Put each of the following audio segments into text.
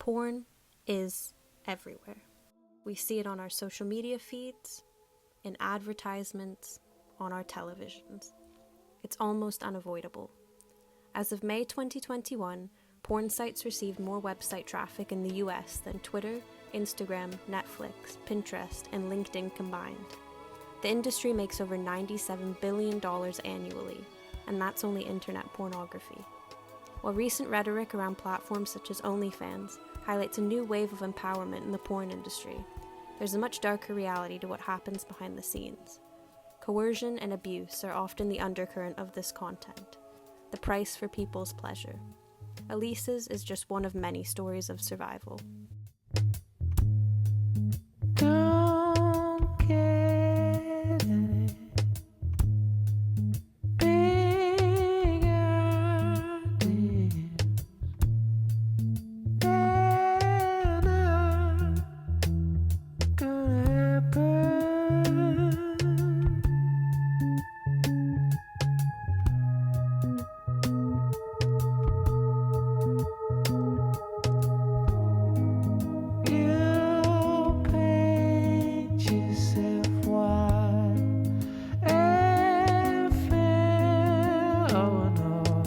Porn is everywhere. We see it on our social media feeds, in advertisements, on our televisions. It's almost unavoidable. As of May 2021, porn sites received more website traffic in the US than Twitter, Instagram, Netflix, Pinterest, and LinkedIn combined. The industry makes over $97 billion annually, and that's only internet pornography. While recent rhetoric around platforms such as OnlyFans highlights a new wave of empowerment in the porn industry, there's a much darker reality to what happens behind the scenes. Coercion and abuse are often the undercurrent of this content, the price for people's pleasure. Elise's is just one of many stories of survival. Don't get any big ideas. They're not gonna happen. You paint yourself white and feel annoyed.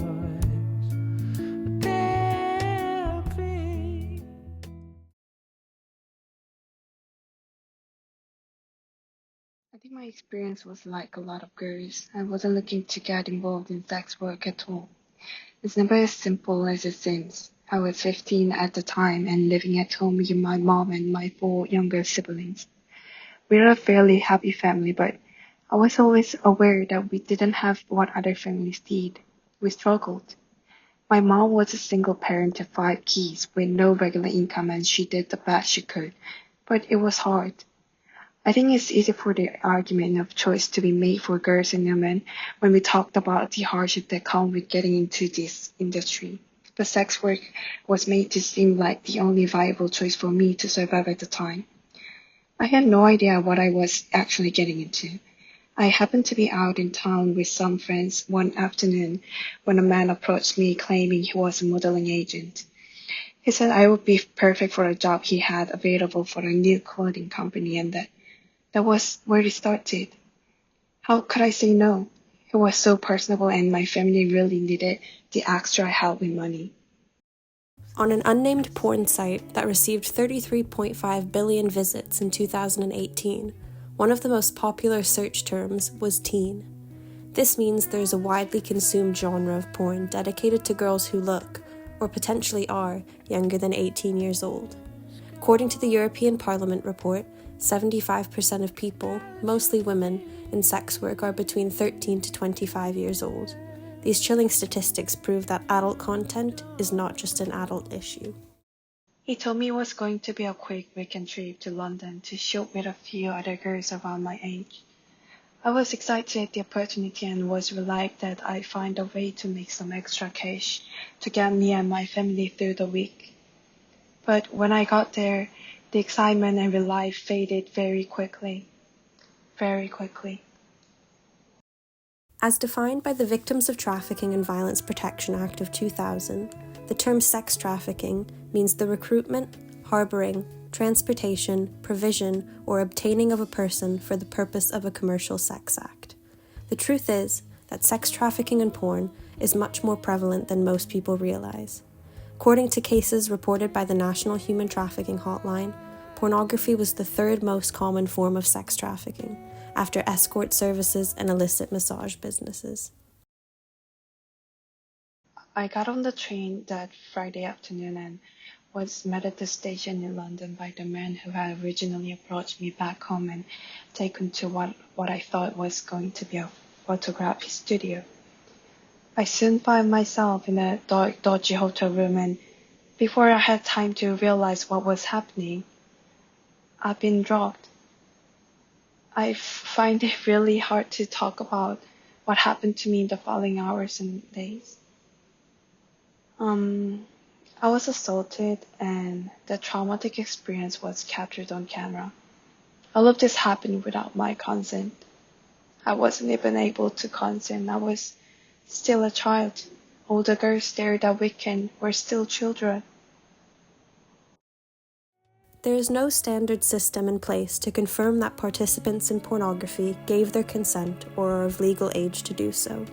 There'll be I think my experience was like a lot of girls. I wasn't looking to get involved in sex work at all. It's never as simple as it seems. I was 15 at the time and living at home with my mom and my 4 younger siblings. We're a fairly happy family, but I was always aware that we didn't have what other families did. We struggled. My mom was a single parent of 5 kids with no regular income and she did the best she could, but it was hard. I think it's easy for the argument of choice to be made for girls and women when we talked about the hardship that come with getting into this industry. But sex work was made to seem like the only viable choice for me to survive at the time. I had no idea what I was actually getting into. I happened to be out in town with some friends one afternoon when a man approached me claiming he was a modeling agent. He said I would be perfect for a job he had available for a new clothing company and that was where it started. How could I say no? He was so personable and my family really needed the extra help with money. On an unnamed porn site that received 33.5 billion visits in 2018, one of the most popular search terms was teen. This means there's a widely consumed genre of porn dedicated to girls who look, or potentially are, younger than 18 years old. According to the European Parliament report, 75% of people, mostly women, in sex work are between 13 to 25 years old. These chilling statistics prove that adult content is not just an adult issue. He told me it was going to be a quick weekend trip to London to shoot with a few other girls around my age. I was excited at the opportunity and was relieved that I'd find a way to make some extra cash to get me and my family through the week. But when I got there, the excitement and relief faded very quickly. Very quickly. As defined by the Victims of Trafficking and Violence Protection Act of 2000, the term sex trafficking means the recruitment, harboring, transportation, provision, or obtaining of a person for the purpose of a commercial sex act. The truth is that sex trafficking and porn is much more prevalent than most people realize. According to cases reported by the National Human Trafficking Hotline, pornography was the third most common form of sex trafficking, after escort services and illicit massage businesses. I got on the train that Friday afternoon and was met at the station in London by the man who had originally approached me back home and taken to what I thought was going to be a photography studio. I soon found myself in a dark, dodgy hotel room, and before I had time to realize what was happening, I'd been dropped. I find it really hard to talk about what happened to me in the following hours and days. I was assaulted and the traumatic experience was captured on camera. All of this happened without my consent. I wasn't even able to consent. I was still a child. All the girls there that weekend were still children. There is no standard system in place to confirm that participants in pornography gave their consent or are of legal age to do so.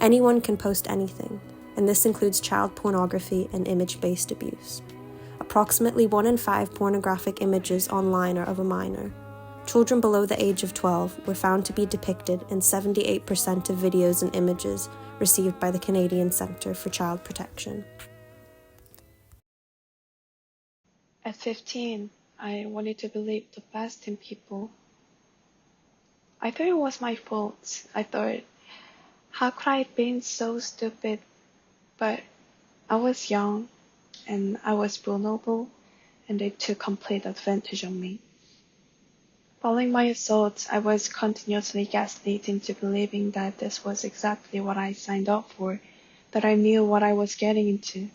Anyone can post anything, and this includes child pornography and image-based abuse. Approximately 1 in 5 pornographic images online are of a minor. Children below the age of 12 were found to be depicted in 78% of videos and images received by the Canadian Centre for Child Protection. At 15, I wanted to believe the best in people. I thought it was my fault. I thought, how could I have been so stupid? But I was young, and I was vulnerable, and they took complete advantage of me. Following my assaults, I was continuously gaslit into believing that this was exactly what I signed up for, that I knew what I was getting into.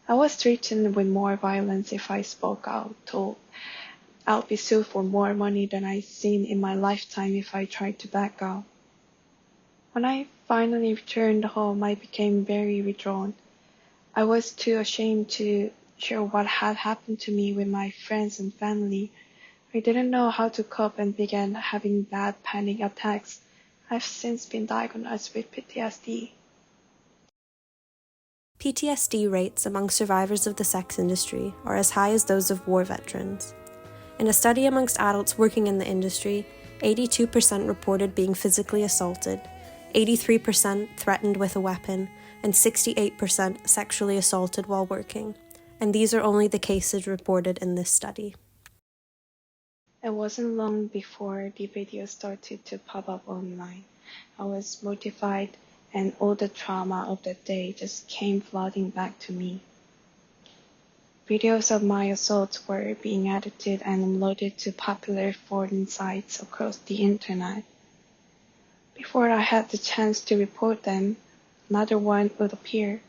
I was threatened with more violence if I spoke out, told I'll be sued for more money than I'd seen in my lifetime if I tried to back out. When I finally returned home, I became very withdrawn. I was too ashamed to share what had happened to me with my friends and family. I didn't know how to cope and began having bad panic attacks. I've since been diagnosed with PTSD. PTSD rates among survivors of the sex industry are as high as those of war veterans. In a study amongst adults working in the industry, 82% reported being physically assaulted, 83% threatened with a weapon, and 68% sexually assaulted while working. And these are only the cases reported in this study. It wasn't long before the video started to pop up online. I was mortified, and all the trauma of that day just came flooding back to me. Videos of my assaults were being edited and uploaded to popular foreign sites across the internet. Before I had the chance to report them, another one would appear.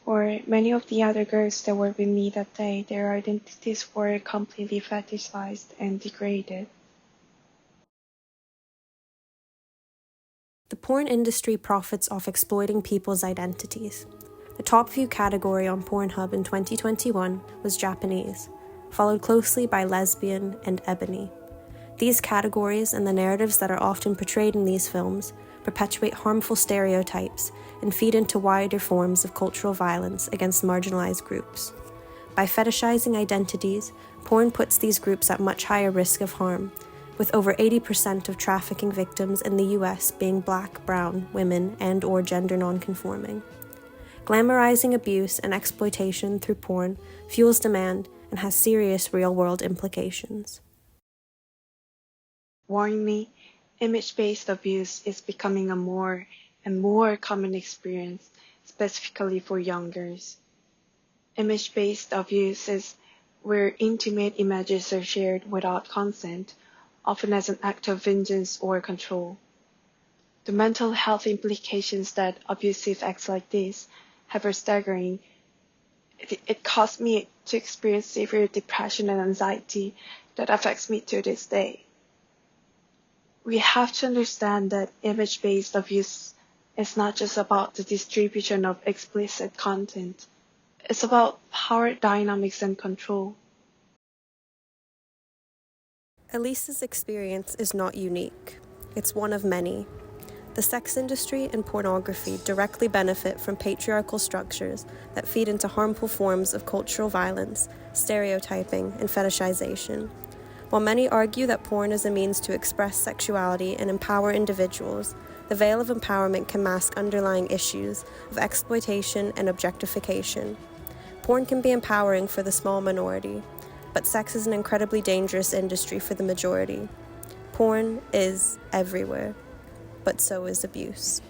For many of the other girls that were with me that day, their identities were completely fetishized and degraded. The porn industry profits off exploiting people's identities. The top view category on Pornhub in 2021 was Japanese, followed closely by lesbian and ebony. These categories and the narratives that are often portrayed in these films perpetuate harmful stereotypes and feed into wider forms of cultural violence against marginalized groups. By fetishizing identities, porn puts these groups at much higher risk of harm, with over 80% of trafficking victims in the US being Black, brown, women, and/or gender nonconforming. Glamorizing abuse and exploitation through porn fuels demand and has serious real-world implications. Worryingly, image-based abuse is becoming a more and more common experience, specifically for young girls. Image-based abuse is where intimate images are shared without consent, often as an act of vengeance or control. The mental health implications that abusive acts like this have are staggering. It caused me to experience severe depression and anxiety that affects me to this day. We have to understand that image-based abuse is not just about the distribution of explicit content. It's about power dynamics and control. Elise's experience is not unique. It's one of many. The sex industry and pornography directly benefit from patriarchal structures that feed into harmful forms of cultural violence, stereotyping, and fetishization. While many argue that porn is a means to express sexuality and empower individuals, the veil of empowerment can mask underlying issues of exploitation and objectification. Porn can be empowering for the small minority, but sex is an incredibly dangerous industry for the majority. Porn is everywhere, but so is abuse.